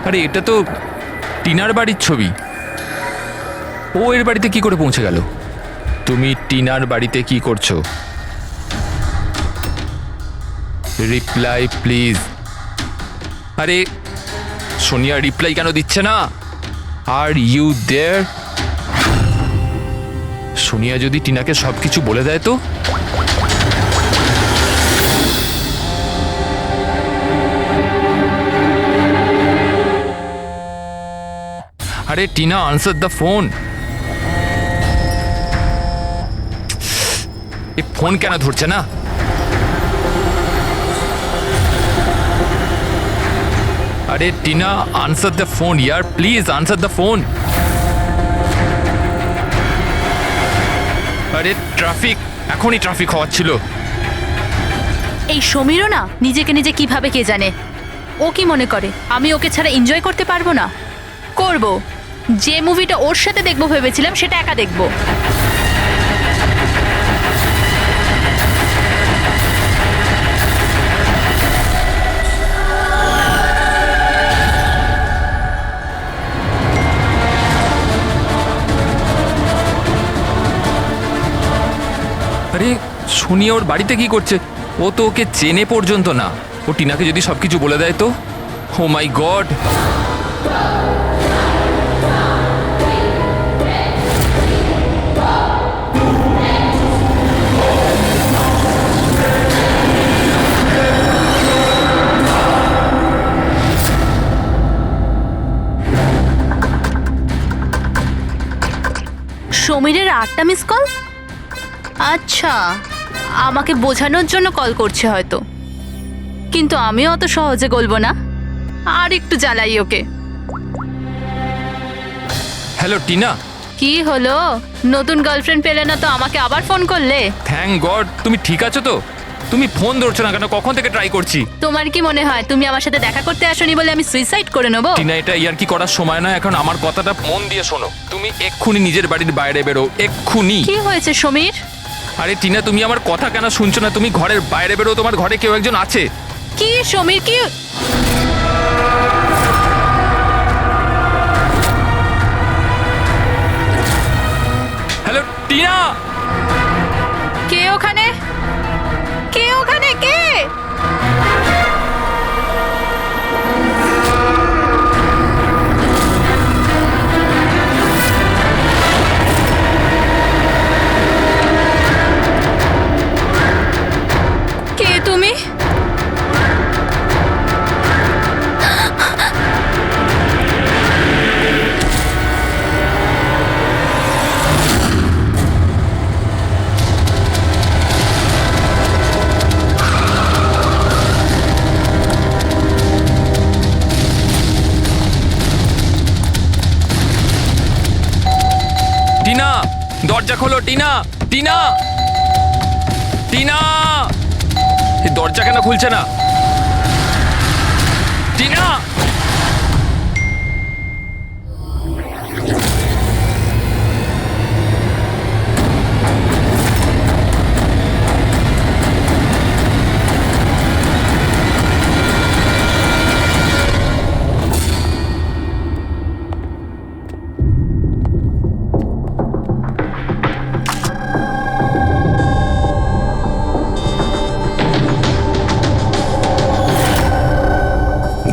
আরে এটা তো টিনার বাড়ির ছবি। ও এর বাড়িতে কি করে পৌঁছে গেল? তুমি টিনার বাড়িতে কি করছো? Reply please. আরে সোনিয়া রিপ্লাই কেন দিচ্ছে না? Are you there? সোনিয়া যদি টিনাকে সবকিছু বলে দেয় তো? আরে Tina, answer the phone. A phone কেন ধরছে না? আরে Tina, answer the phone year, please answer the phone. আরে ট্রাফিক, এখনই ট্রাফিক হওয়াচ্ছিল। এই সমীরও না নিজেকে নিজে কিভাবে কে জানে। ও কি মনে করে আমি ওকে ছাড়া এনজয় করতে পারবো না? করব। যে মুভিটা ওর সাথে দেখবো ভেবেছিলাম সেটা একা দেখবো। আরে সোনিয়া ওর বাড়িতে কি করছে? ও তো ওকে চেনে পর্যন্ত না। ও টিনাকে যদি সবকিছু বলে দেয় তো? Oh my God! সমীরের 8টা মিস কল। আচ্ছা, আমাকে বোঝানোর জন্য কল করছে হয়তো, কিন্তু আমিও অত সহজে গলবো না। আর একটু জ্বালাই ওকে। হ্যালো টিনা। কি হলো? নতুন গার্লফ্রেন্ড পেলে না তো আমাকে আবার ফোন করলে? Thank god. তুমি ঠিক আছো তো? তুমি ফোন ধরছো না কেন? কখন থেকে ট্রাই করছি। তোমার কি মনে হয় তুমি আমার সাথে দেখা করতে আসোনি বলে আমি সুইসাইড করে নেবো? টিনা, এটা ইয়ার কি করার সময় নয় এখন। আমার কথাটা মন দিয়ে শোনো। তুমি এক্ষুনি নিজের বাড়ির বাইরে বেরো, এক্ষুনি। কি হয়েছে সমীর? আরে টিনা, তুমি আমার কথা কেন শুনছো না? তুমি ঘরের বাইরে বেরো, তোমার ঘরে কেউ একজন আছে। কি সমীর, কি? হ্যালো টিনা। কে ওখানে? কে ওখানে? কে? কে তুমি? টিনা, দরজা খোলো। টিনা, টিনা, টিনা! এই দরজা কেন খুলছে না? টিনা!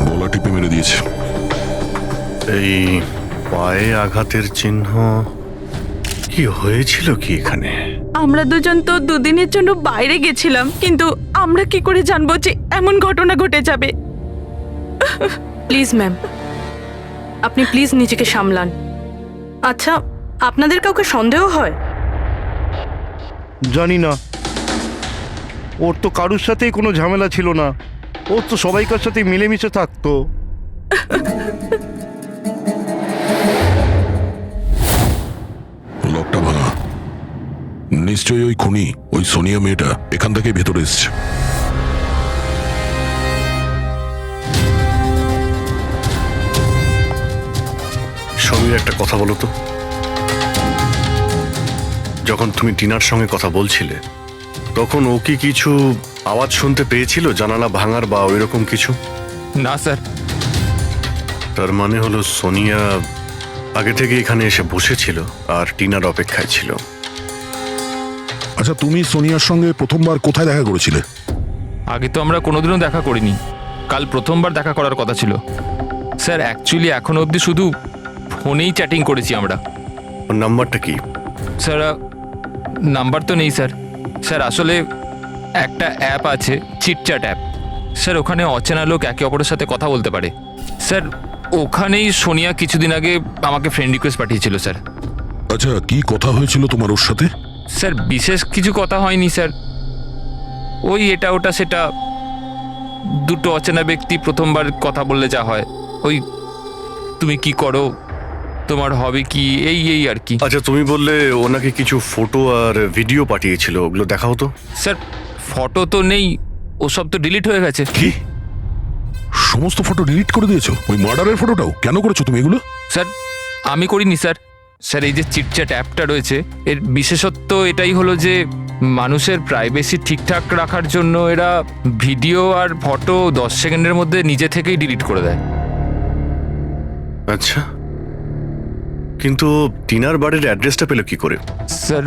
গলা টিপে মেরে দিয়েছে। এই পায়ে আঘাতের চিহ্ন। কি হয়েছিল কি এখানে? আমরা দুজন তো দুদিনের জন্য বাইরে গেছিলাম, কিন্তু আমরা কি করে জানবো যে এমন ঘটনা ঘটে যাবে? প্লিজ ম্যাম, আপনি প্লিজ নিজেকে সামলান। আচ্ছা, আপনাদের কাউকে সন্দেহ হয়? জানি না, ওর তো কারুর সাথেই কোনো ঝামেলা ছিল না। ওর তো সবাইকার সাথে মিলেমিশে থাকতো। লকটা ভাঙা। নিশ্চয়ই ওই খুনি, ওই সোনিয়া মেয়েটা এখান থেকে ভেতরে এসছে। সমীর, একটা কথা বলো তো। যখন তুমি টিনার সঙ্গে কথা বলছিলে তখন ও কি কিছু আওয়াজ শুনতে পেয়েছিল? জানালা ভাঙার বা ওইরকম কিছু? না স্যার, তার মানে হলো সোনিয়া আগে থেকে এখানে এসে বসেছিল আর টিনার অপেক্ষায় ছিল। আচ্ছা, তুমি সোনিয়ার সঙ্গে প্রথমবার কোথায় দেখা করেছিলে? আগে তো আমরা কোনোদিনও দেখা করিনি, কাল প্রথমবার দেখা করার কথা ছিল। স্যার অ্যাকচুয়ালি এখনো অবধি শুধু ফোনেই চ্যাটিং করেছি আমরা। ওর নাম্বারটা কি? স্যার নাম্বার তো নেই স্যার। স্যার আসলে একটা অ্যাপ আছে, চিটচ্যাট অ্যাপ। স্যার ওখানে অচেনা লোক একে অপরের সাথে কথা বলতে পারে। স্যার ওখানেই সোনিয়া কিছুদিন আগে আমাকে ফ্রেন্ড রিকোয়েস্ট পাঠিয়েছিল স্যার। আচ্ছা, কি কথা হয়েছিল তোমার ওর সাথে? স্যার বিশেষ কিছু কথা হয়নি স্যার, ওই এটা ওটা সেটা। দুটো অচেনা ব্যক্তি প্রথমবার কথা বললে যা হয়, ওই তুমি কি করো, তোমার হবে কি, এই এই আর কি। আচ্ছা, তুমি বললে ওনাকে কিছু ফটো আর ভিডিও পাঠিয়েছিল, ওগুলো দেখাও তো। স্যার ফটো তো নেই, ওসব তো ডিলিট হয়ে গেছে। কি সমস্ত ফটো ডিলিট করে দিয়েছো? ওই মার্ডারের ফটোটাও কেন করেছো তুমি এগুলো? স্যার আমি করিনি স্যার। স্যার এই যে চিটচ্যাট অ্যাপটা রয়েছে, এর বিশেষত্ব এটাই হলো যে মানুষের প্রাইভেসি ঠিকঠাক রাখার জন্য এরা ভিডিও আর ফটো 10 সেকেন্ডের মধ্যে নিজে থেকেই ডিলিট করে দেয়। আচ্ছা, কিন্তু টিনার বাড়ির অ্যাড্রেসটা পেলো কি করে? স্যার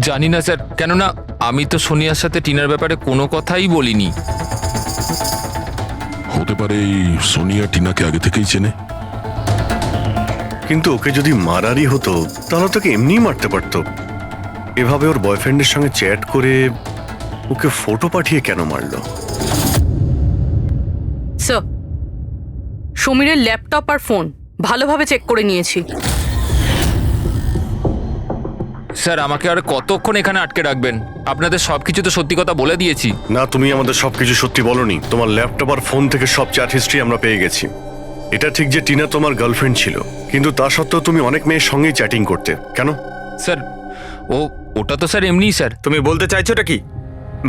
জানি না স্যার, কেননা আমি তো সোনিয়ার সাথে টিনার ব্যাপারে কোনো কথাই বলিনি। হতে পারে এই সোনিয়া টিনাকে আগে থেকেই চেনে। কিন্তু ওকে যদি মারারই হতো তাহলে তোকে এমনিই মারতে পারতো। এভাবে ওর বয়ফ্রেন্ডের সঙ্গে চ্যাট করে ওকে ফটো পাঠিয়ে কেন মারলো? স্যার, সমীরের ল্যাপটপ আর ফোন ভালোভাবে চেক করে নিয়েছি। স্যার আমাকে আর কতক্ষণ এখানে আটকে রাখবেন? আপনাদের সব কিছু তো সত্যি কথা বলে দিয়েছি। না, তুমি আমাদের সবকিছু সত্যি বলনি। তোমার ল্যাপটপ আর ফোন থেকে সব চ্যাট হিস্ট্রি আমরা পেয়ে গেছি। এটা ঠিক যে টিনা তোমার গার্লফ্রেন্ড ছিল, কিন্তু তা সত্ত্বেও তুমি অনেক মেয়ের সঙ্গেই চ্যাটিং করতে কেন? স্যার ওটা তো স্যার এমনিই স্যার। তুমি বলতে চাইছোটা কি?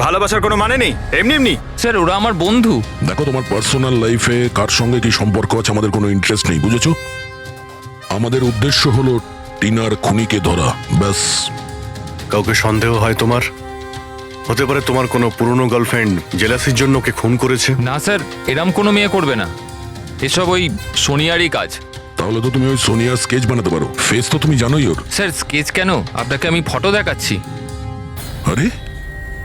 ভালোবাসার কোনো মানে নেই, এমনি এমনি? স্যার ওরা আমার বন্ধু। দেখো, তোমার পার্সোনাল লাইফে কার সঙ্গে কি সম্পর্ক আছে আমাদের কোনো ইন্টারেস্ট নেই, বুঝেছো? আমাদের উদ্দেশ্য হলো টিনার খুনিকে ধরা, ব্যাস। কাউকে সন্দেহ হয় তোমার? হতে পারে তোমার কোনো পুরনো গার্লফ্রেন্ড জেলাসির জন্য ওকে খুন করেছে। না স্যার, এরম কোনো মেয়ে করবে না, এসব ওই সোনিয়ারই কাজ। তাহলে তো তুমি ওই সোনিয়ার স্কেচ বানাতে পারো, ফেস তো তুমি জানোই ওর। স্যার স্কেচ কেন, আপনাকে আমি ফটো দেখাচ্ছি। আরে,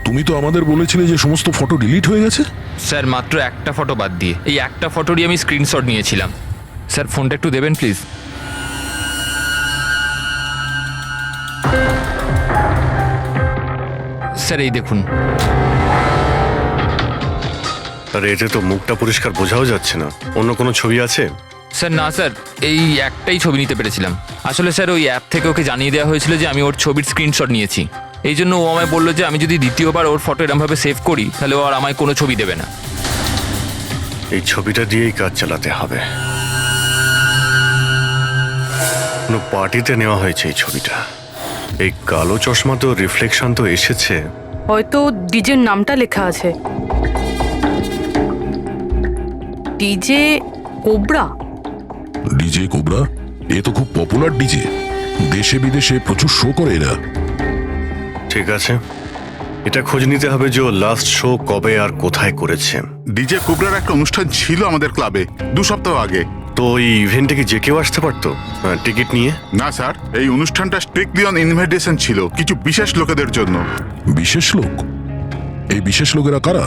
তুমি তো আমাদের বলেছিলে যে সমস্ত ফটো ডিলিট হয়ে গেছে। স্যার মাত্র একটা ফটো বাদ দিয়ে, এই একটা ফটোরই আমি স্ক্রিনশট নিয়েছিলাম। স্যার ফোনটা একটু দেবেন প্লিজ। স্যার এই দেখুন। আর এতে তো মুখটা পরিষ্কার বোঝাও যাচ্ছে না। অন্য কোনো ছবি আছে? স্যার না স্যার, এই একটাই ছবি নিতে পেরেছিলাম। আসলে স্যার ওই অ্যাপ থেকে ওকে জানিয়ে দেওয়া হয়েছিল যে আমি ওর ছবির স্ক্রিনশট নিয়েছি। এই জন্য ও আমায় বললো যে আমি যদি দ্বিতীয়বার ওর ফটো এরমভাবে সেভ করি তাহলে ও আর আমায় কোনো ছবি দেবে না। এই ছবিটা দিয়েই কাজ চালাতে হবে। কোনো পার্টিতে নেওয়া হয়েছে এই ছবিটা। এই কালো চশমা তো রিফ্লেকশন তো এসেছে। হয়তো ডিজের নামটা লেখা আছে, ডিজে কোবরা। ডিজে কোবরা, এ তো খুব পপুলার ডিজে, দেশে বিদেশে প্রচুর শো করে এরা। ঠিক আছে, এটা খোঁজ নিতে হবে যে ও লাস্ট শো কবে আর কোথায় করেছে। ডিজে কোবরার একটা অনুষ্ঠান ছিল আমাদের ক্লাবে 2 সপ্তাহ আগে। তো ওই ইভেন্টে কি যে কেউ আসতে পারতো টিকিট নিয়ে? না স্যার, এই অনুষ্ঠানটা স্ট্রিক্টলি অন ইনভাইটেশন ছিল, কিছু বিশেষ লোকেদের জন্য। বিশেষ লোক? এই বিশেষ লোকেরা কারা?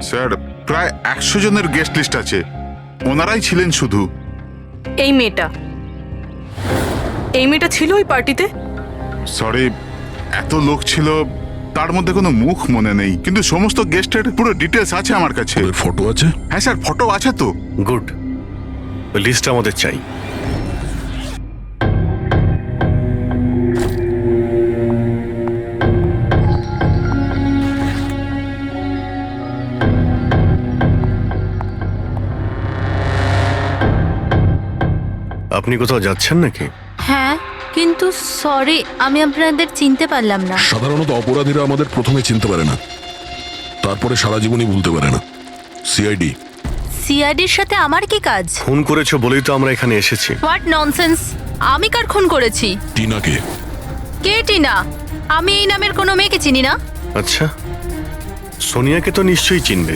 স্যার, প্রায় 100 জনের গেস্ট লিস্ট আছে, ওনারাই ছিলেন শুধু। এই মেয়েটা ছিল ওই পার্টিতে। সরি, এত লোক ছিল, তার মধ্যে কোনো মুখ মনে নেই, কিন্তু সমস্ত গেস্টের পুরো ডিটেলস আছে আমার কাছে। ওদের ফটো আছে? হ্যাঁ স্যার, ফটো আছে তো। গুড, ওই লিস্টটা আমাদের চাই। আপনি কোথাও যাচ্ছেন নাকি? হ্যাঁ, কিন্তু সরি, আমি আপনাদের চিনতে পারলাম না। সাধারণত অপরাধীরা আমাদের প্রথমে চিনতে পারে না, তারপরে সারা জীবনই ভুলতে পারে না। সিআইডি। সিআইডির সাথে আমার কি কাজ? খুন করেছো বলেই তো আমরা এখানে এসেছি। What nonsense! আমি কার খুন করেছি? টিনাকে। কে টিনা? আমি এই নামের কোনো মেয়েকে চিনি না। আচ্ছা, সোনিয়াকে তো নিশ্চয়ই চিনবে।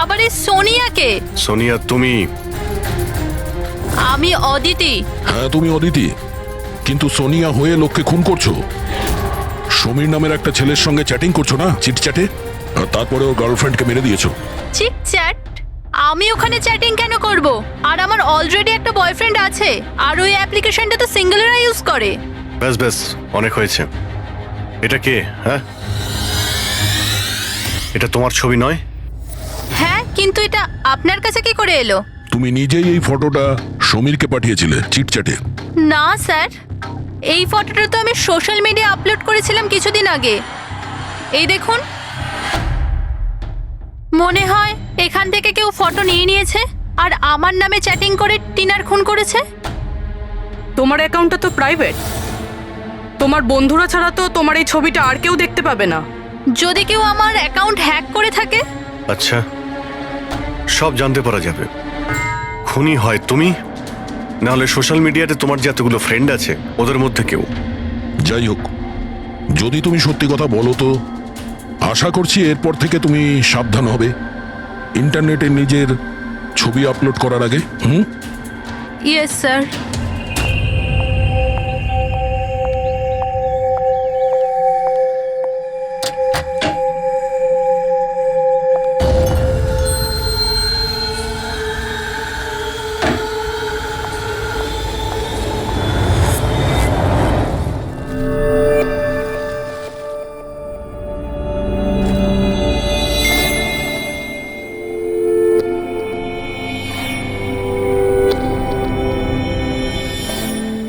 আবার এই সোনিয়াকে? সোনিয়া তুমি আমি অদিতি। হ্যাঁ তুমি অদিতি, কিন্তু সোনিয়া হয়ে লোককে খুন করছো। সমীর নামের একটা ছেলের সঙ্গে চ্যাটিং করছো না, চিটচ্যাটে, আর তারপরে ওর গার্লফ্রেন্ডকে মেরে দিয়েছো। Cheat chat? আমি ওখানে চ্যাটিং কেন করব? আর আমার অলরেডি একটা বয়ফ্রেন্ড আছে, আর ওই অ্যাপ্লিকেশনটা তো সিঙ্গেলরা ইউজ করে। ব্যাস ব্যাস, অনেক হয়েছে। এটা কে? হ্যাঁ, এটা তোমার ছবি নয়? হ্যাঁ, কিন্তু এটা আপনার কাছে কি করে এলো? তুমি নিজেই এই ফটোটা সমীরকে পাঠিয়েছিলে চিটচ্যাটে। না স্যার, এই ফটোটা তো আমি সোশ্যাল মিডিয়া আপলোড করেছিলাম কিছুদিন আগে। এই দেখুন, মনে হয় এখান থেকে কেউ ফটো নিয়ে নিয়েছে আর আমার নামে চ্যাটিং করে টিনার খুন করেছে। তোমার অ্যাকাউন্টটা তো প্রাইভেট, তোমার বন্ধুরা ছাড়া তো তোমার এই ছবিটা আর কেউ দেখতে পাবে না। যদি কেউ আমার অ্যাকাউন্ট হ্যাক করে থাকে? আচ্ছা, সব জানতে পারা যাবে। খুনি হয় তুমি, নাহলে সোশ্যাল মিডিয়াতে তোমার যে এতগুলো ফ্রেন্ড আছে ওদের মধ্যে কেউ। যাই হোক, যদি তুমি সত্যি কথা বলো তো আশা করছি এরপর থেকে তুমি সাবধান হবে ইন্টারনেটে নিজের ছবি আপলোড করার আগে। Yes sir.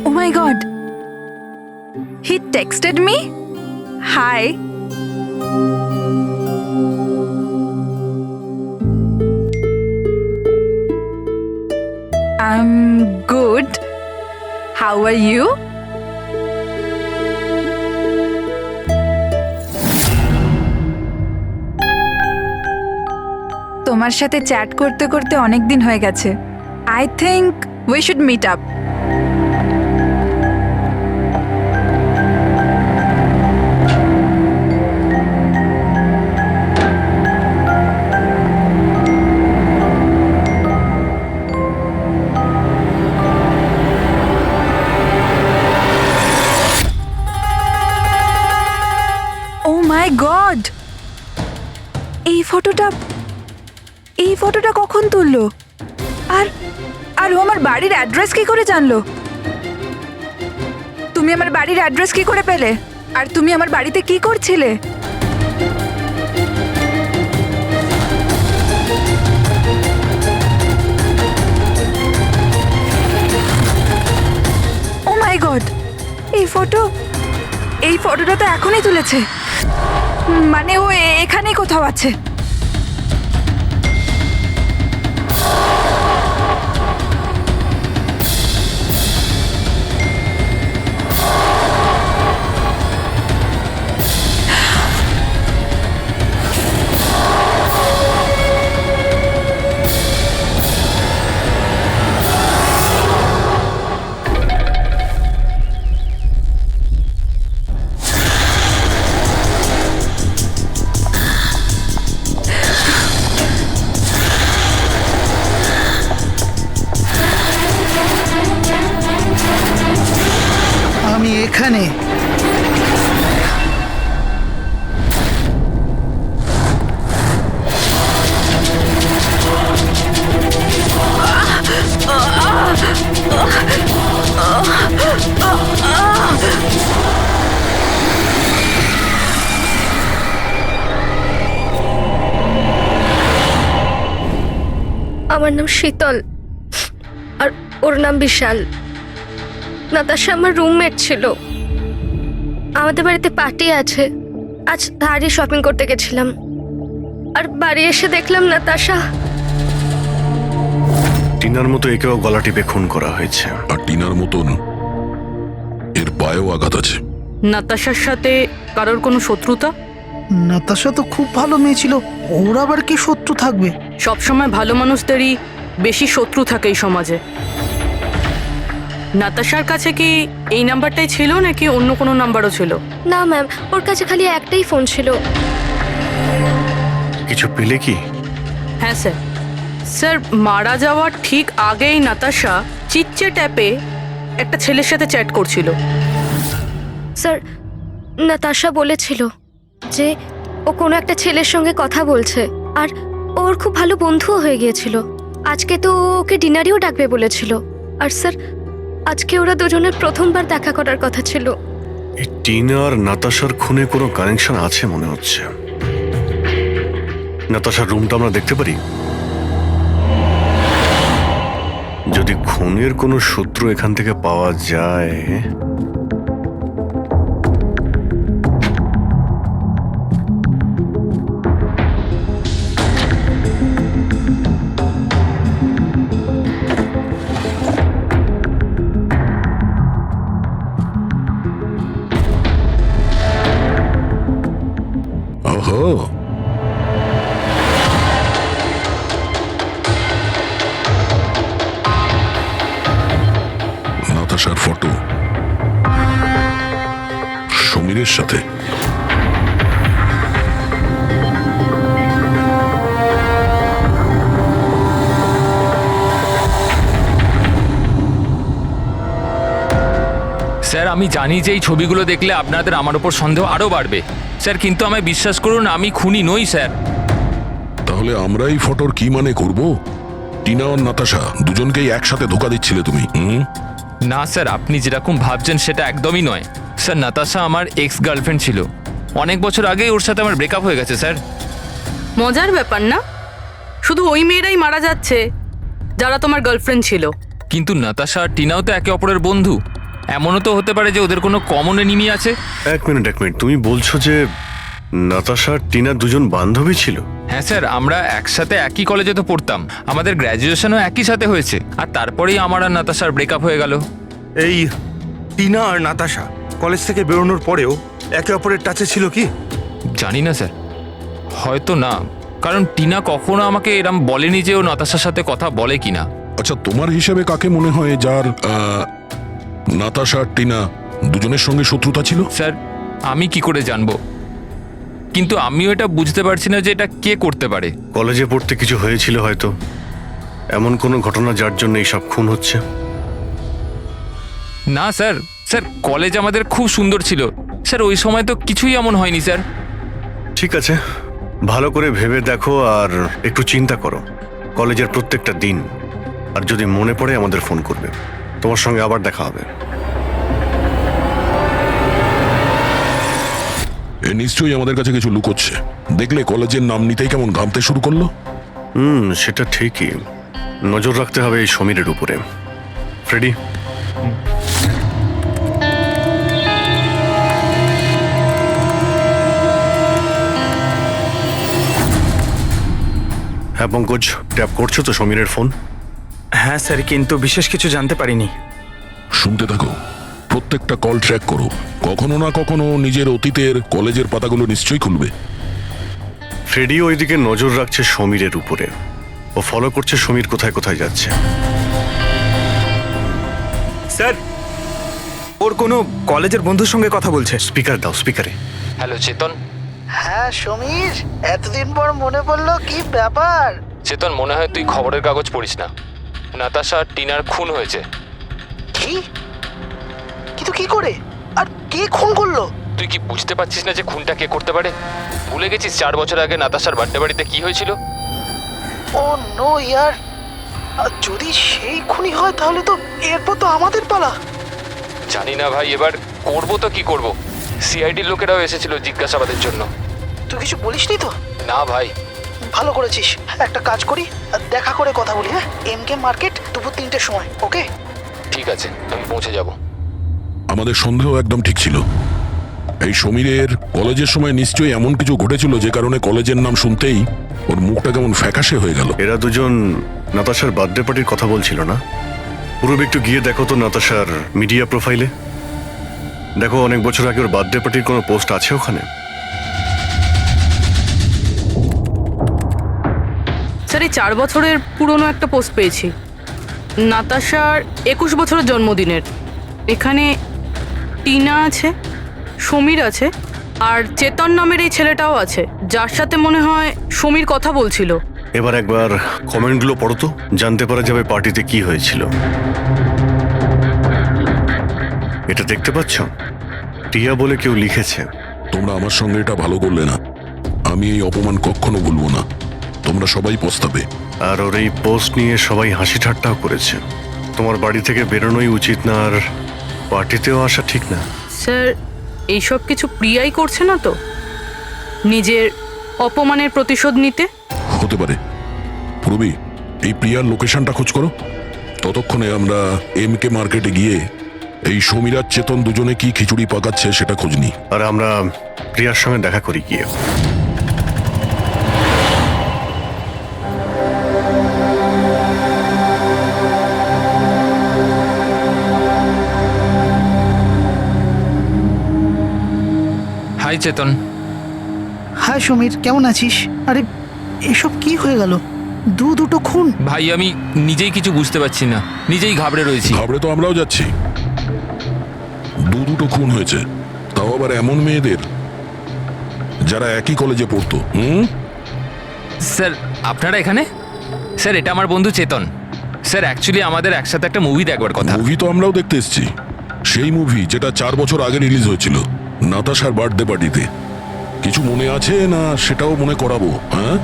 Oh my god. He texted me? Hi. I'm good. How are you? তোমার সাথে চ্যাট করতে করতে অনেক দিন হয়ে গেছে। I think we should meet up. Oh my god! এই ফটোটা কখন তুললো? আর ও আমার বাড়ির অ্যাড্রেস কি করে জানলো? তুমি আমার বাড়ির অ্যাড্রেস কি করে পেলে? আর তুমি আমার বাড়িতে কি করছিলে? ও মাই গড! এই ফটোটা তো এখনই তুলেছে। মানে ও এখানেই কোথাও আছে। আমি এখানে। আমার নাম শীতল আর ওর নাম বিশাল। নাতাশা আমার রুমমেট ছিল। আমাদের বাড়িতে পার্টি আছে, আজ ধারে শপিং করতে গেছিলাম আর বাড়ি এসে দেখলাম নাতাশা। টিনার মতো একেও গলা টিপে খুন করা হয়েছে। আর টিনার মতন এর পায়েও আঘাত আছে। নাতাশার সাথে কারোর কোনো শত্রুতা? নাতাশা তো খুব ভালো মেয়ে ছিল, ওর আবার কি শত্রু থাকবে? সবসময় ভালো মানুষদেরই বেশি শত্রু থাকে এই সমাজে। নাতাশার কাছে কি এই নাম্বারটাই ছিল নাকি অন্য কোনো নাম্বারও ছিল? না ম্যাম, ওর কাছে খালি একটাই ফোন ছিল। কিছু পেলে কি? হ্যাঁ স্যার। স্যার, মারা যাওয়ার ঠিক আগেই নাতাশা চিটচ্যাট অ্যাপে একটা ছেলের সাথে চ্যাট করছিল। স্যার, নাতাশা বলেছিল যে ও কোনো একটা ছেলের সঙ্গে কথা বলছে আর ওর খুব ভালো বন্ধুও হয়ে গিয়েছিল। আজকে তো ও ওকে ডিনারেও ডাকবে বলেছিল। আর স্যার, আজকে ওরা দুজনের প্রথমবার দেখা করার কথা ছিল। এই টিনা আর নাতাশার খুনে কোনো কানেকশন আছে মনে হচ্ছে। নাতাশার রুমটা আমরা দেখতে পারি? যদি খুনের কোনো সূত্র এখান থেকে পাওয়া যায়। ওহো, নাতাশার ফটো সমীরের সাথে। স্যার আমি জানি যে এই ছবিগুলো দেখলে আপনাদের আমার ওপর সন্দেহ আরও বাড়বে স্যার, কিন্তু আমায় বিশ্বাস করুন আমি খুনি নই স্যার। তাহলে আমরা এই ফটোর কি মানে করব? টিনা আর নাতাশা দুজনকেই একসাথে ধোকা দিচ্ছিলে তুমি? না স্যার, আপনি যেরকম ভাবছেন সেটা একদমই নয় স্যার। নাতাশা আমার এক্স গার্লফ্রেন্ড ছিল, অনেক বছর আগেই ওর সাথে আমার ব্রেকআপ হয়ে গেছে স্যার। মজার ব্যাপার না? শুধু ওই মেয়েরাই মারা যাচ্ছে যারা তোমার গার্লফ্রেন্ড ছিল। কিন্তু নাতাশা আর টিনাও তো একে অপরের বন্ধু, এমনও তো হতে পারে যে ওদের কোনো কমন এনিমি আছে। এক মিনিট, তুমি বলছো যে নাতাশা আর টিনা দুজন বান্ধবী ছিল? হ্যাঁ স্যার, আমরা একসাথে একই কলেজে তো পড়তাম, আমাদের গ্র্যাজুয়েশনও একই সাথে হয়েছে, আর তারপরেই আমার আর নাতাশার ব্রেকআপ হয়ে গেল। এই টিনা আর নাতাশা কলেজ থেকে বেরোনোর পরেও একে অপরের টাচে ছিল কি? জানি না স্যার, হয়তো না, কারণ টিনা কখনো আমাকে এরম বলেনি যে ও নাতাশার সাথে কথা বলে কিনা। আচ্ছা, তোমার হিসেবে কাকে মনে হয় যার নাতাশা আর টিনা দুজনের সঙ্গে শত্রুতা ছিল? স্যার আমি কি করে জানবো, কিন্তু আমিও এটা বুঝতে পারছি না যে এটা কে করতে পারে। কলেজে পড়তে কিছু হয়েছিল হয়তো, এমন কোনো ঘটনা যার জন্য এইসব খুন হচ্ছে। না স্যার, স্যার কলেজ আমাদের খুব সুন্দর ছিল স্যার, ওই সময় তো কিছুই এমন হয়নি স্যার। ঠিক আছে, ভালো করে ভেবে দেখো আর একটু চিন্তা করো কলেজের প্রত্যেকটা দিন, আর যদি মনে পড়ে আমাদের ফোন করবে। তোমার সঙ্গে আবার দেখা হবে। এ নিশ্চয়ই আমাদের কাছে কিছু লুকোচ্ছে। দেখলে কলেজের নাম নিতেই কেমন ঘামতে শুরু করলো। সেটা ঠিকই, নজর রাখতে হবে এই সমীরের উপরে। ফ্রেডি, হ্যাঁ পঙ্কজ, ট্যাপ করছো তো সমীরের ফোন? হ্যাঁ স্যার, কিন্তু বিশেষ কিছু জানতে পারিনি। শুনতে থাকো, প্রত্যেকটা কল ট্র্যাক করো। কখনো না কখনো নিজের অতীতের কলেজের পাতাগুলো নিশ্চয়ই খুলবে। ফ্রেডি ওইদিকে নজর রাখছে সমীরের উপরে, ও ফলো করছে সমীর কোথায় কোথায় যাচ্ছে। স্যার, ওর কোনো কলেজের বন্ধুর সঙ্গে কথা বলছে। স্পিকার দাও, স্পিকারে। হ্যালো চেতন। হ্যাঁ সমীর, এতদিন পর মনে পড়লো, কি ব্যাপার? চেতন, মনে হয় তুই খবরের কাগজ পড়িস না, নাতাশা আর টিনার খুন হয়েছে। কি? কিন্তু কি করে আর কে খুন করলো? তুই কি বুঝতে পারছিস না যে খুনটা কে করতে পারে? ভুলে গেছিস 4 বছর আগে নাতাশার বার্থডে বাড়িতে কি হয়েছিল? ও নো ইয়ার, যদি সেই খুনি হয় তাহলে তো এরপর তো আমাদের পালা। জানি না ভাই, এবার করবো তো কি করব। সিআইডির লোকেরাও এসেছিল জিজ্ঞাসাবাদের জন্য। তুই কিছু বলিসনি তো? না ভাই। ভালো করেছিস, একটা কাজ করি, দেখা করে কথা বলি। হ্যাঁ, এমকে মার্কেট দুপুর 3টের সময়। ওকে, ঠিক আছে, আমি পৌঁছে যাব। আমাদের সন্দেহ একদম ঠিক ছিল। এই সমীরের কলেজের সময় নিশ্চয়ই এমন কিছু ঘটেছিল যে কারণে কলেজের নাম শুনতেই ওর মুখটা কেমন ফ্যাকাশে হয়ে গেল। এরা দুজন নাতাশার বার্থডে পার্টির কথা বলছিল না? পুরো একটু গিয়ে দেখো তো নাতাশার মিডিয়া প্রোফাইলে। দেখো অনেক বছর আগে ওর বার্থডে পার্টির কোনো পোস্ট আছে ওখানে? স্যার, এই 4 বছরের পুরনো একটা পোস্ট পেয়েছি, নাতাশার 21 বছরের জন্মদিনের। এখানে টিনা আছে, সমীর আছে, আর চেতন নামের এই ছেলেটাও আছে, যার সাথে মনে হয় সমীর কথা বলছিল। এবার একবার কমেন্টগুলো পড়ো তো, জানতে পারা যাবে পার্টিতে কি হয়েছিল। এটা দেখতে পাচ্ছ? টিয়া বলে কেউ লিখেছে। তোমরা আমার সঙ্গে এটা ভালো করলে না। আমি এই অপমান কখনো ভুলবো না। তোমরা সবাই পস্তাবে। আর ওর এই পোস্ট নিয়ে সবাই হাসি ঠাট্টাও করেছে। তোমার বাড়ি থেকে বেরোনোই উচিত না, আর পার্টিতেও আসা ঠিক না। স্যার, এইসব কিছু প্রিয়াই করছে না তো নিজের অপমানের প্রতিশোধ নিতে? হতে পারে। পূর্বী, এই প্রিয়ার লোকেশনটা খোঁজ করো। ততক্ষণে আমরা MK মার্কেটে গিয়ে এই সমীর আর চেতন দুজনে কি খিচুড়ি পাকাচ্ছে সেটা খোঁজ নিই। আর আমরা প্রিয়ার সঙ্গে দেখা করি গিয়ে। হাই চেতন। হাই সমীর, কেমন আছিস? আরে এসব কি হয়ে গেল? দুটো খুন। ভাই আমি নিজেই কিছু বুঝতে পারছি না, নিজেই ঘাবড়ে রয়েছি। ঘাবড়ে তো আমরাও যাচ্ছি। দুটো খুন হয়েছে, তাও আবার এমন মেয়েদের যারা একই কলেজে পড়তো। স্যার আপনারা এখানে? স্যার এটা আমার বন্ধু চেতন। স্যার অ্যাকচুয়ালি আমাদের একসাথে একটা মুভি দেখবার কথা। মুভি তো আমরাও দেখতে এসেছি। সেই মুভি যেটা 4 বছর আগে রিলিজ হয়েছিল, নাতাশার বার্থডে পার্টিতে। কিছু মনে আছে না সেটাও মনে করাবো? হ্যাঁ,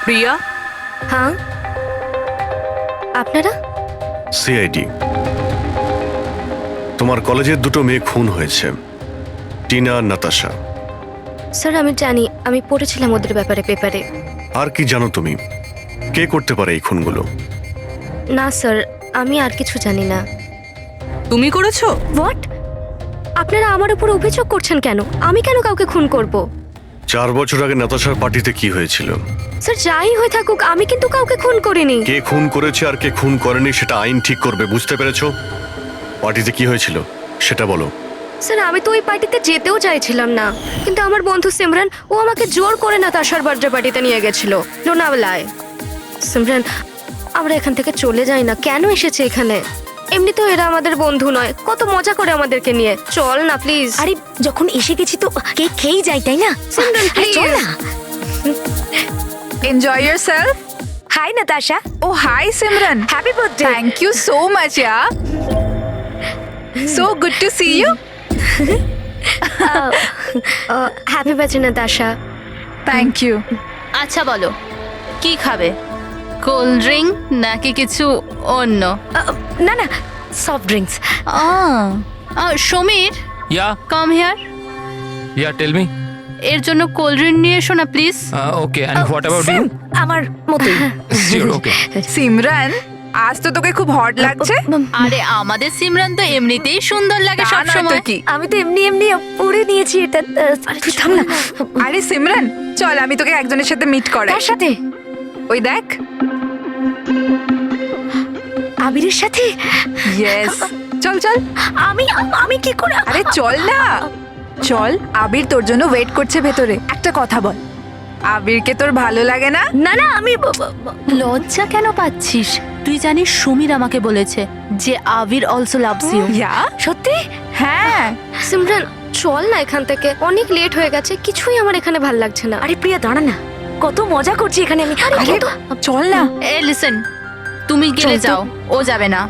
প্রিয়া, হ্যাঁ আপনারা? সিআইডি। তোমার কলেজের দুটো মেয়ে খুন হয়েছে, টিনা আর নাতাশা। স্যার আমি জানি, আমি পড়েছিলাম ওদের ব্যাপারে পেপারে। আর কি জানো তুমি? কে করতে পারে এই খুনগুলো? না স্যার, আমি আর কিছু জানি না। তুমি করেছো? হোয়াট? আপনারা আমার উপর অভিযোগ করছেন কেন? আমি কেন কাউকে খুন করব? 4 বছর আগে নাতাশার পার্টিতে কি হয়েছিল? স্যার যাই হয়ে থাকুক, আমি কিন্তু কাউকে খুন করিনি। কে খুন করেছে আর কে খুন করেনি সেটা আইন ঠিক করবে, বুঝতে পেরেছো? পার্টিতে কি হয়েছিল সেটা বলো। স্যার আমি তো ওই পার্টিতে যেতেও চাইছিলাম না, কিন্তু আমার বন্ধু সিমরান ও আমাকে জোর করে নাতাশার বার্থডে পার্টিতে নিয়ে গেছিল লোনাওয়ালায়। সিমরান, আমরা এখান থেকে চলে যাই না। কেন এসেছে এখানে? এমনিতেও এরা আমাদের বন্ধু নয়, কত মজা করে আমাদেরকে নিয়ে। চল না প্লিজ। আরে যখন এসে গেছি তো কেক খেয়েই যাই, তাই না? সিমরান চল প্লিজ। না। Enjoy yourself. Hi Natasha. Oh hi Simran. Happy birthday. Thank you so much yaar. So good to see you. Happy birthday Natasha. Thank you. আচ্ছা বলো, কি খাবে? কোল্ড ড্রিঙ্ক নাকি কিছু অন্য? না না, soft drinks. Samir, yeah come here. Yeah tell me. এর জন্য কোল্ড ড্রিঙ্ক নিয়ে এসো না please. Okay, and what about you? আমার মতোই। শিওর, ওকে। সিমরান, আজ তো তোকে খুব হট লাগছে। আরে আমাদের সিমরান তো এমনিতেই সুন্দর লাগে সব সময়। আমি তো এমনি এমনি পরে নিয়েছি এটা। তুই থাম না। আরে সিমরান, চল আমি তোকে একজনের সাথে মিট করাই। কার সাথে? ওই দেখ, আবিরের সাথে। ইয়েস, চল চল। আমি কি করে? আরে চল না, চল। আবির তোর জন্য ওয়েট করছে ভেতরে। একটা কথা বল, আবিরকে তোর ভালো লাগে না? না না, আমি লজ্জা কেন পাচ্ছিস? তুই জানিস সমীর আমাকে বলেছে যে আবির অলসো লাভস ইউ। ইয়া, সত্যি? হ্যাঁ। সিমরান চল না এখান থেকে, অনেক লেট হয়ে গেছে, কিছুই আমার এখানে ভাল লাগছে না। আরে প্রিয়া দাঁড়া না, কত মজা করছি এখানে আমি। আরে চল না। এ লিসেন, তুমি গেলে চল তো। যাও, ও যাবে না।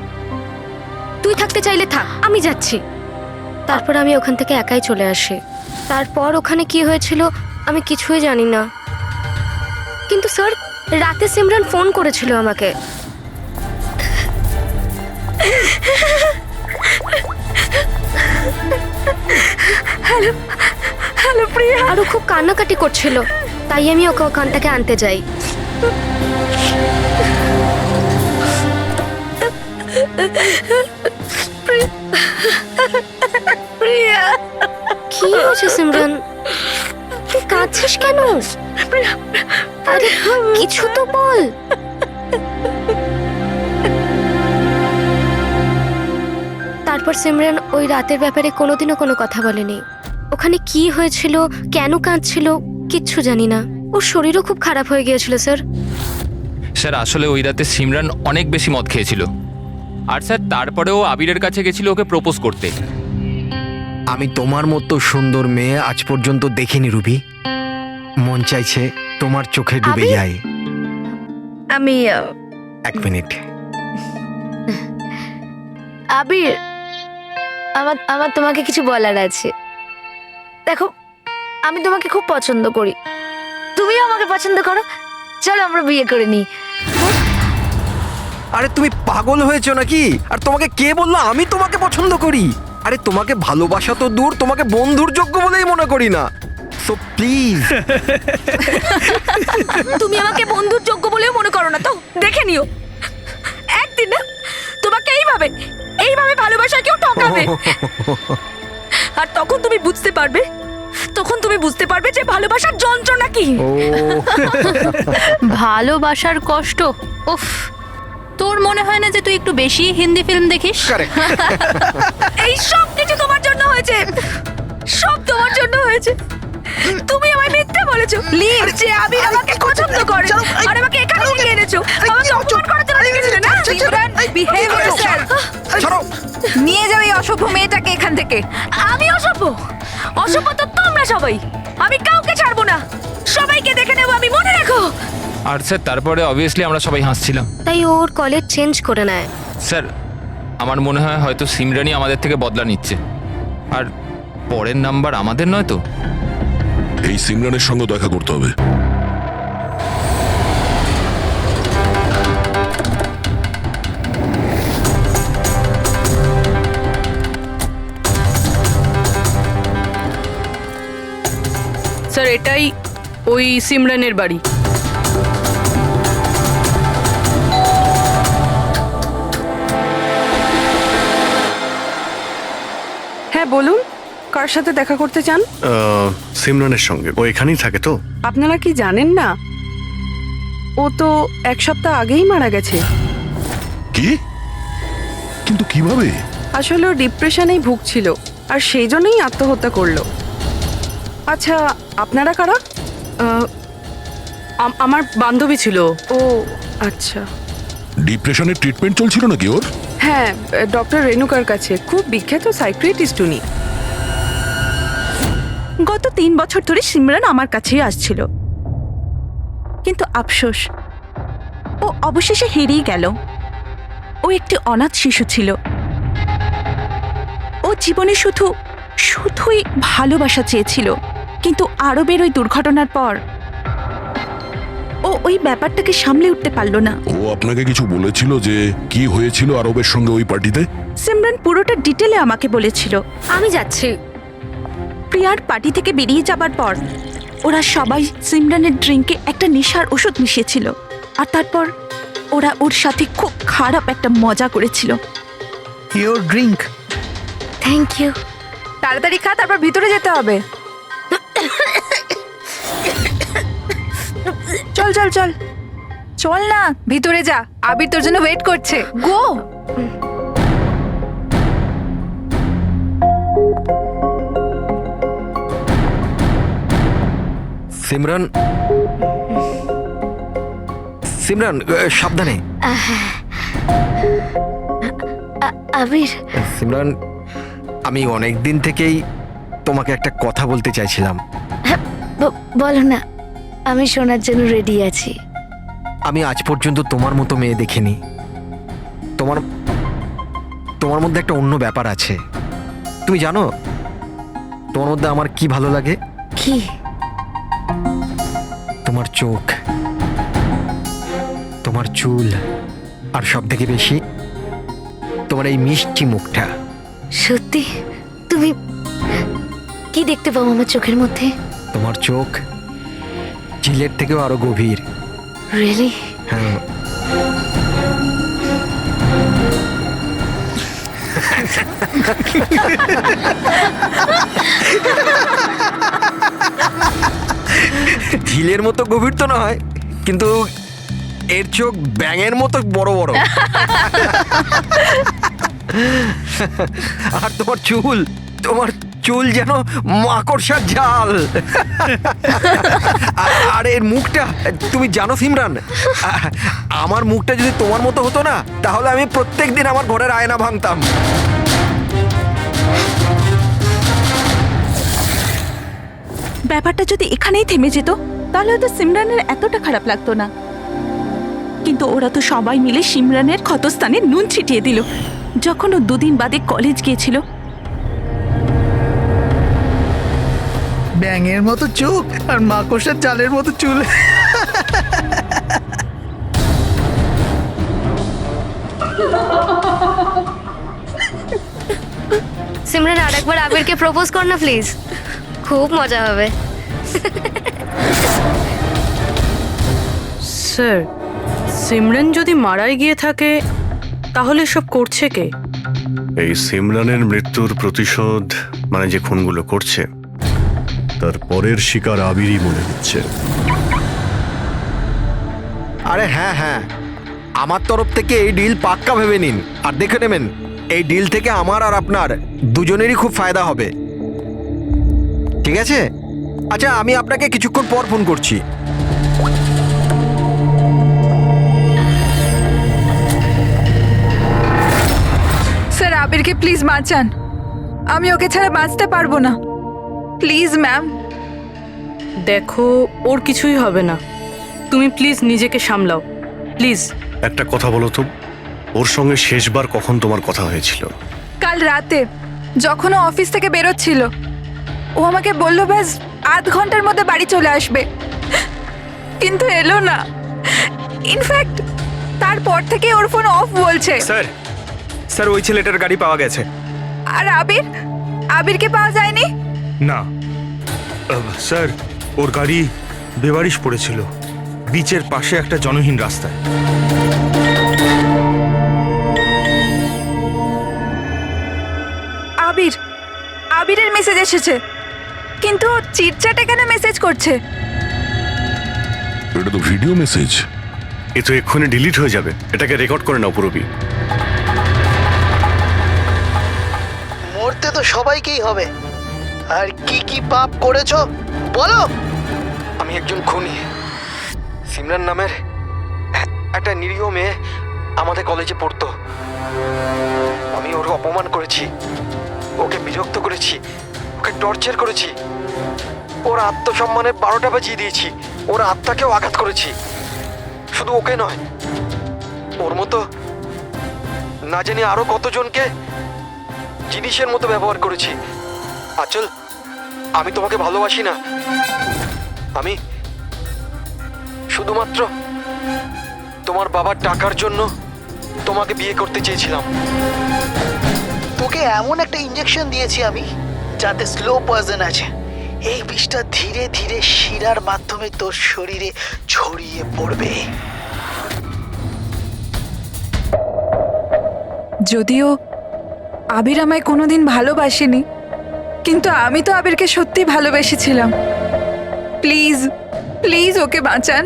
তুই থাকতে চাইলে থাক, আমি যাচ্ছি। তারপর আমি ওখান থেকে একাই চলে আসি। তারপর ওখানে কি হয়েছিল আমি কিছুই জানি না, কিন্তু স্যার রাতে সিমরান ফোন করেছিল আমাকে। হ্যালো হ্যালো প্রিয়া। আর ও খুব কান্নাকাটি করছিল, তাই আমি ওকে ওখান থেকে আনতে যাই। প্রিয়া, কি হয়েছে সিমরান? তুই কাঁদছিস কেন? আরে কিছু তো বল। তারপর সিমরান ওই রাতের ব্যাপারে কোনোদিনও কোনো কথা বলেনি। ওখানে কি হয়েছিল, কেন কাঁদছিল কিচ্ছু জানি না। ওর শরীরও খুব খারাপ হয়ে গিয়েছিল স্যার। স্যার আসলে ওই রাতে সিমরান অনেক বেশি মদ খেয়েছিল, আর স্যার তারপরেও আবিরের কাছে গেছিল ওকে প্রপোজ করতে। আমি তোমার মতো সুন্দর মেয়ে আজ পর্যন্ত দেখিনি রুবি। মন চাইছে তোমার চোখে ডুবে আবির? যাই। আমি 1 মিনিট। আবির, আমার আমার তোমাকে কিছু বলার আছে। দেখো, আমি তোমাকে খুব পছন্দ করি, তুমিও আমাকে পছন্দ করো। চলো আমরা বিয়ে করে নিই। আরে তুমি পাগল হয়েছো নাকি? আর তোমাকে কে বললো আমি তোমাকে পছন্দ করি? আরে তোমাকে ভালোবাসা তো দূর, তোমাকে বন্ধুর যোগ্য বলেই মনে করি না। So please. তুমি আমাকে বন্ধুর যোগ্য বলেও মনে করো না তো? দেখে নিও, একদিন না তোমাকে এইভাবে ভালোবাসা কেউ ঠকাবে। আর তখন তুমি বুঝতে পারবে যে ভালোবাসার যন্ত্রণা কি। ও ভালোবাসার কষ্ট। উফ, তোর মনে হয় না যে তুই একটু বেশি হিন্দি ফিল্ম দেখিস? এই সব কিছু তোমার জন্য হয়েছে, সব তোমার জন্য হয়েছে। তুমি আমায় মিথ্যে বলেছো যে আমি আমাকে পছন্দ করে, আর আমাকে এখানে ডেকে এনেছো আমাকে অপমান করার জন্য ডেকেছিলে না? Behave yourself. ছাড়ো। নিয়ে যাও এই অসভ্য মেয়েটাকে এখান থেকে। আমি অসভ্য তো তোমরা সবাই। আমি কাউকে ছাড়বো না, সবাইকে দেখে নেবো আমি, মনে রাখো। আর স্যার তারপরে অবভিয়াসলি আমরা সবাই হাসছিলাম। তাই ওর কলেজ চেঞ্জ করে নেয়। স্যার আমার মনে হয় হয়তো সিমরানই আমাদের থেকে বদলা নিচ্ছে, আর পরের নাম্বার আমাদের নয় তো। এই সিমরানের সঙ্গে দেখা করতে হবে। স্যার, এটাই ওই সিমরানের বাড়ি। হ্যাঁ বলুন, কার সাথে দেখা করতে চান? সিমরানের সঙ্গে। ও এখানেই থাকে তো? আপনারা কি জানেন না ও তো 1 সপ্তাহ আগেই মারা গেছে। কি? কিন্তু কিভাবে? আসলে ও ডিপ্রেশনেই ভুগছিল, আর সেই জন্যই আত্মহত্যা করলো। আচ্ছা, আপনারা কারা? আমার বান্ধবী ছিল। ও আচ্ছা। ডিপ্রেশনের ট্রিটমেন্ট চলছিল নাকি ওর? হ্যাঁ, ডক্টর রেণুকার কাছে। খুব বিখ্যাত সাইকিয়াট্রিস্ট উনি। গত 3 বছর ধরে সিমরান আমার কাছেই আসছিল, কিন্তু আফসোস ও অবশেষে হেরিয়ে গেল। ও একটি অনাথ শিশু ছিল। ও জীবনে শুধুই ভালোবাসা চেয়েছিল, কিন্তু আরবের ওই দুর্ঘটনার পর ও ওই ব্যাপারটাকে সামলে উঠতে পারল না। ও আপনাকে কিছু বলেছিল যে কি হয়েছিল আরবের সঙ্গে ওই পার্টিতে? সিমরান পুরোটা ডিটেলে আমাকে বলেছিল। আমি যাচ্ছি। প্রিয়ার পার্টি থেকে বেরিয়ে যাবার পর ওরা সবাই সিমরানের ড্রিঙ্কে একটা নেশার ওষুধ মিশিয়েছিল, আর তারপর ওরা ওর সাথে খুব খারাপ একটা মজা করেছিল। Your drink. Thank you. তাড়াতাড়ি খা, তারপর ভিতরে যেতে হবে। চল চল চল চল না, ভিতরে যা, আবির তোর জন্য ওয়েট করছে। গো। সিমরান, সিমরান সাবধানে। আবির, সিমরান, আমি অনেক দিন থেকেই তোমাকে একটা কথা বলতে চাইছিলাম। বলো না, আমি শোনার জন্য রেডি আছি। আমি আজ পর্যন্ত তোমার মতো মেয়ে দেখিনি। তোমার মধ্যে একটা অন্য ব্যাপার আছে। তুমি জানো তোমার মধ্যে আমার কি ভালো লাগে? কি? তোমার চোখ, তোমার চুল, আর সব থেকে বেশি তোমার এই মিষ্টি মুখটা। সত্যি? তুমি কি দেখতে পাও আমার চোখের মধ্যে? তোমার চোখ চিলের থেকেও আরো গভীর। রিয়েলি? হ্যাঁ। ঝিলের মতো গভীর তো নয়, কিন্তু এর চোখ ব্যাঙের মতো বড় বড়। আর তোমার চুল যেন মাকড়সার জাল। আর এর মুখটা, তুমি জানো সিমরান, আমার মুখটা যদি তোমার মতো হতো না, তাহলে আমি প্রত্যেকদিন আমার ঘরের আয়না ভাঙতাম। ব্যাপারটা যদি এখানেই থেমে যেত তাহলে হয়তো সিমরানের এতটা খারাপ লাগতো না, কিন্তু ওরা তো সবাই মিলে সিমরানের ক্ষতস্থানে নুন ছিটিয়ে দিল যখন ও 2 দিন বাদে কলেজ গিয়েছিল। ব্যাঙের মতো চোখ আর মাকড়সার চালের মতো চুল। সিমরান আরেকবার আবিরকে প্রপোজ কর না প্লিজ, খুব মজা হবে। স্যার, সিমরান যদি মারাই গিয়ে থাকে তাহলে সব করছে কে? এই সিমরানের মৃত্যুর প্রতিশোধ মানে যে খুনগুলো করছে তার পরের শিকার আবিরই মনে হচ্ছে। আরে হ্যাঁ হ্যাঁ, আমার তরফ থেকে এই ডিল পাক্কা ভেবে নিন, আর দেখে নেবেন এই ডিল থেকে আমার আর আপনার দুজনেরই খুব ফায়দা হবে। ঠিক আছে? আচ্ছা, আমি আপনাকে কিছুক্ষণ পর ফোন করছি। স্যার, আবিরকে প্লিজ বাঁচান, আমি ওকে ছাড়া বাঁচতে পারবো না, প্লিজ ম্যাম। দেখো, ওর কিছুই হবে না, তুমি প্লিজ নিজেকে সামলাও, প্লিজ। একটা কথা বলো তো, ওর সঙ্গে শেষবার কখন তোমার কথা হয়েছিল? কাল রাতে যখন ও অফিস থেকে বেরোচ্ছিল, ও আমাকে বললো ব্যাস আধ ঘন্টার মধ্যে বাড়ি চলে আসবে, কিন্তু এলো না। ইনফ্যাক্ট তারপর থেকে ওর ফোন অফ বলছে। স্যার, স্যার ওই ছেলেটার গাড়ি পাওয়া গেছে। আর আবিরকে পাওয়া যায়নি? না স্যার, ওর গাড়ি বেবারিশ পড়েছিল বিচের পাশে একটা জনহীন রাস্তায়। আবিরের মেসেজ এসেছে, কিন্তু চিটচ্যাটে কেন মেসেজ করছে? এটা তো ভিডিও মেসেজ। এ তো এক্ষুনি ডিলিট হয়ে যাবে, এটাকে রেকর্ড করে নাও পুরবি। মরতে তো সবাইকেই হবে, আর কি কি পাপ করেছো বলো। আমি একজন খুনি। সিমরান নামের একটা নিরীহ মেয়ে আমাদের কলেজে পড়তো। আমি ওর অপমান করেছি, ওকে বিরক্ত করেছি, ওকে টর্চার করেছি, ওর আত্মসম্মানের 12টা বাজিয়ে দিয়েছি, ওর আত্মাকেও আঘাত করেছি। শুধু ওকে নয়, ওর মতো না জানি আরো কতজনকে জিনিসের মতো ব্যবহার করেছি। আচল, আমি তোমাকে ভালোবাসি না, আমি শুধুমাত্র তোমার বাবার টাকার জন্য তোমাকে বিয়ে করতে চেয়েছিলাম। তোকে এমন একটা ইঞ্জেকশন দিয়েছি আমি, যাতে স্লো পয়জন আছে। এই বিষটা ধীরে ধীরে শিরার মাধ্যমে তোর শরীরে ছড়িয়ে পড়বে। যদিও আবির আমায় কোনোদিন ভালোবাসেনি, কিন্তু আমি তো আবিরকে সত্যি ভালোবেসেছিলাম। প্লিজ প্লিজ ওকে বাঁচান।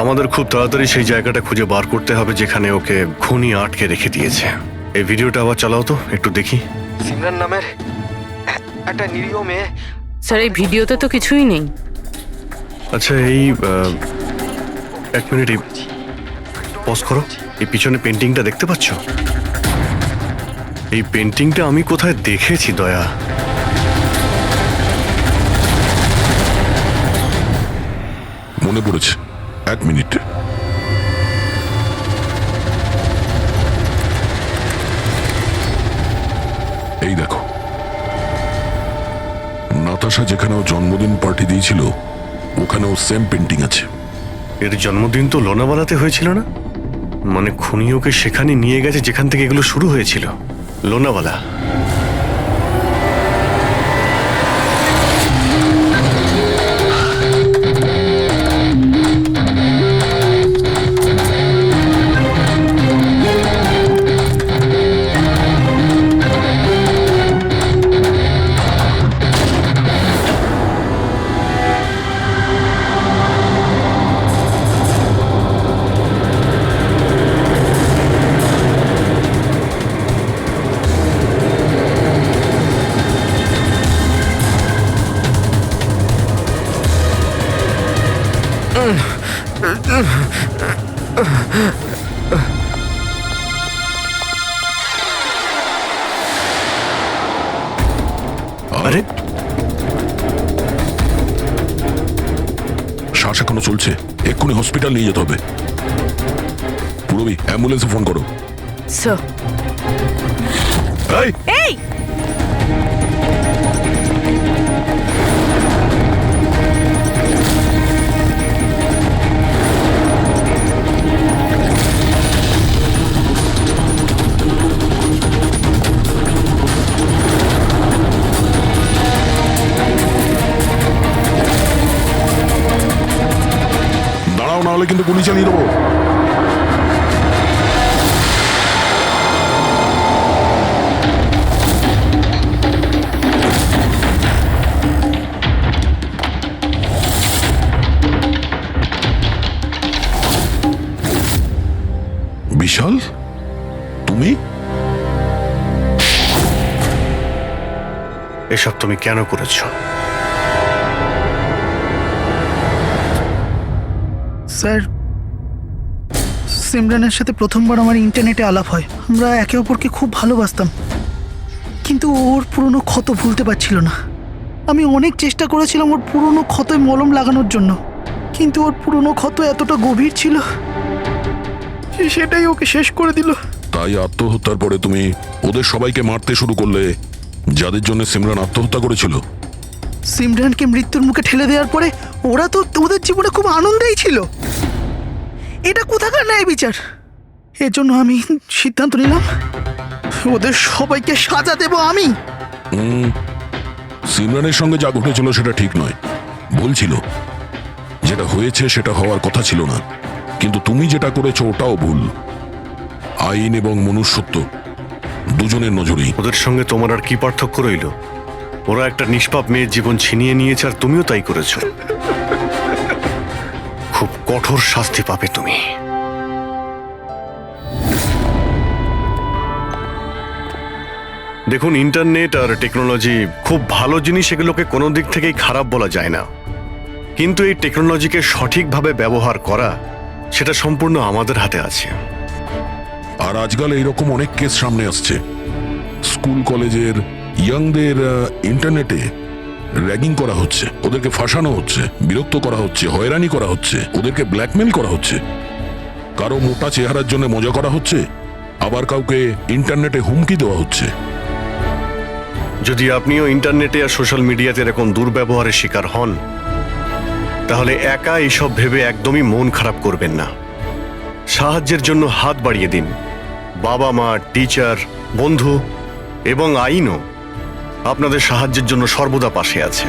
আমাদের খুব তাড়াতাড়ি সেই জায়গাটা খুঁজে বার করতে হবে যেখানে ওকে খুনি আটকে রেখে দিয়েছে। এই ভিডিওটা আবার চালাও তো, একটু দেখি। সিমরান নামের একটা নিরীহ মেয়ে। স্যার, এই ভিডিওতে তো কিছুই নেই। আচ্ছা, এই 1 মিনিট পজ করো। এই পিছনে পেন্টিংটা দেখতে পাচ্ছ? এই পেন্টিংটা আমি কোথায় দেখেছি দয়া। মনে পড়েছে, 1 মিনিট। এই দেখো, নাতাশা যেখানেও জন্মদিন পার্টি দিয়েছিল ওখানেও সেম পেন্টিং আছে। এর জন্মদিন তো লোনাওয়ালাতে হয়েছিল না? মানে খুনি ওকে সেখানে নিয়ে গেছে যেখান থেকে এগুলো শুরু হয়েছিল, লোনাওয়ালা। আরে শ্বাস এখনো চলছে, এক্ষুনি হসপিটাল নিয়ে যেতে হবে। পুরবি, অ্যাম্বুলেন্সে ফোন করো। স্যার। এই, এই দাঁড়াও, না হলে কিন্তু গুলি চালিয়ে দেবো। বিশাল, তুমি? এসব তুমি কেন করেছো? স্যার, সিমরানের সাথে প্রথমবার আমার ইন্টারনেটে আলাপ হয়। আমরা একে অপরকে খুব ভালোবাসতাম, কিন্তু ওর পুরনো ক্ষত ভুলতে পারছিল না। আমি অনেক চেষ্টা করেছিলাম ওর পুরনো ক্ষতয় মলম লাগানোর জন্য, কিন্তু ওর পুরনো ক্ষত এতটা গভীর ছিল, সেটাই ওকে শেষ করে দিল। তাই আত্মহত্যার পরে তুমি ওদের সবাইকে মারতে শুরু করলে, যাদের জন্য সিমরান আত্মহত্যা করেছিল। সিমরানকে মৃত্যুর মুখে ঠেলে দেওয়ার পরে ওরা তো ওদের জীবনে খুব আনন্দেই ছিল। এটা কোথাকার ন্যায় বিচার? এর জন্য আমি সিদ্ধান্ত নিলাম ওদের সবাইকে সাজা দেব আমি। সিমরানের সঙ্গে যা ঘটেছিল সেটা ঠিক নয়, ভুল ছিল। যেটা হয়েছে সেটা হওয়ার কথা ছিল না, কিন্তু তুমি যেটা করেছো ওটাও ভুল। আইন এবং মনুষ্যত্ব দুজনের নজরেই। ওদের সঙ্গে তোমার আর কি পার্থক্য রইল? ওরা একটা নিষ্পাপ মেয়ের জীবন ছিনিয়ে নিয়েছে, আর তুমিও তাই করেছো। খুব কঠোর শাস্তি পাবে তুমি। দেখুন, ইন্টারনেট আর টেকনোলজি খুব ভালো জিনিস, এগুলোকে কোনো দিক থেকেই খারাপ বলা যায় না। কিন্তু এই টেকনোলজিকে সঠিকভাবে ব্যবহার করা, সেটা সম্পূর্ণ আমাদের হাতে আছে। আর আজকাল এইরকম অনেক কেস সামনে আসছে। স্কুল কলেজের ইয়াংদের ইন্টারনেটে র্যাগিং করা হচ্ছে, ওদেরকে ফাঁসানো হচ্ছে, বিরক্ত করা হচ্ছে, হয়রানি করা হচ্ছে, ওদেরকে ব্ল্যাকমেল করা হচ্ছে। কারো মোটা চেহারার জন্য মজা করা হচ্ছে, আবার কাউকে ইন্টারনেটে হুমকি দেওয়া হচ্ছে। যদি আপনিও ইন্টারনেটে আর সোশ্যাল মিডিয়াতে এরকম দুর্ব্যবহারের শিকার হন, তাহলে একা এইসব ভেবে একদমই মন খারাপ করবেন না। সাহায্যের জন্য হাত বাড়িয়ে দিন। বাবা মা, টিচার, বন্ধু এবং আইনও আপনাদের সাহায্যের জন্য সর্বদা পাশে আছে।